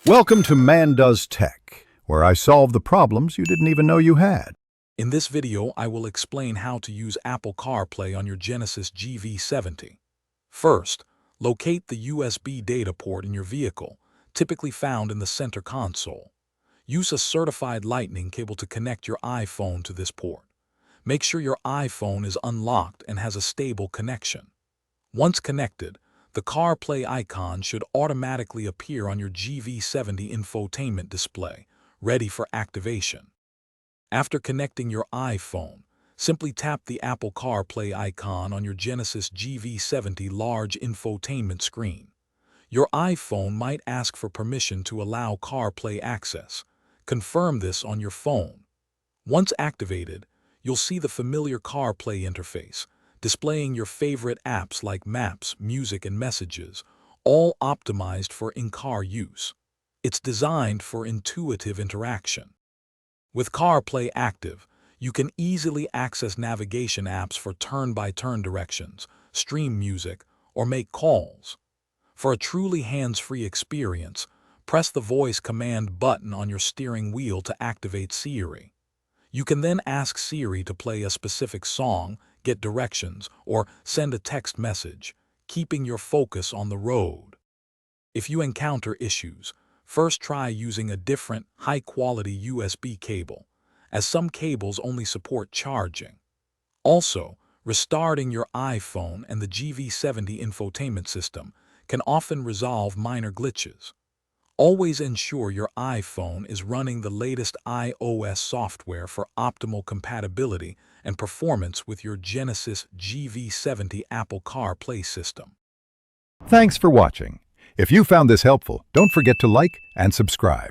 Welcome to Man Does Tech, where I solve the problems you didn't even know you had. In this video, I will explain how to use Apple CarPlay on your Genesis GV70. First, locate the USB data port in your vehicle, typically found in the center console. Use a certified Lightning cable to connect your iPhone to this port. Make sure your iPhone is unlocked and has a stable connection. Once connected, the CarPlay icon should automatically appear on your GV70 infotainment display, ready for activation. After connecting your iPhone, simply tap the Apple CarPlay icon on your Genesis GV70 large infotainment screen. Your iPhone might ask for permission to allow CarPlay access. Confirm this on your phone. Once activated, you'll see the familiar CarPlay interface, displaying your favorite apps like Maps, Music, and Messages, all optimized for in-car use. It's designed for intuitive interaction. With CarPlay active, you can easily access navigation apps for turn-by-turn directions, stream music, or make calls. For a truly hands-free experience, press the voice command button on your steering wheel to activate Siri. You can then ask Siri to play a specific song, get directions, or send a text message, keeping your focus on the road. If you encounter issues, first try using a different, high-quality USB cable, as some cables only support charging. Also, restarting your iPhone and the GV70 infotainment system can often resolve minor glitches. Always ensure your iPhone is running the latest iOS software for optimal compatibility and performance with your Genesis GV70 Apple CarPlay system. Thanks for watching. If you found this helpful, don't forget to like and subscribe.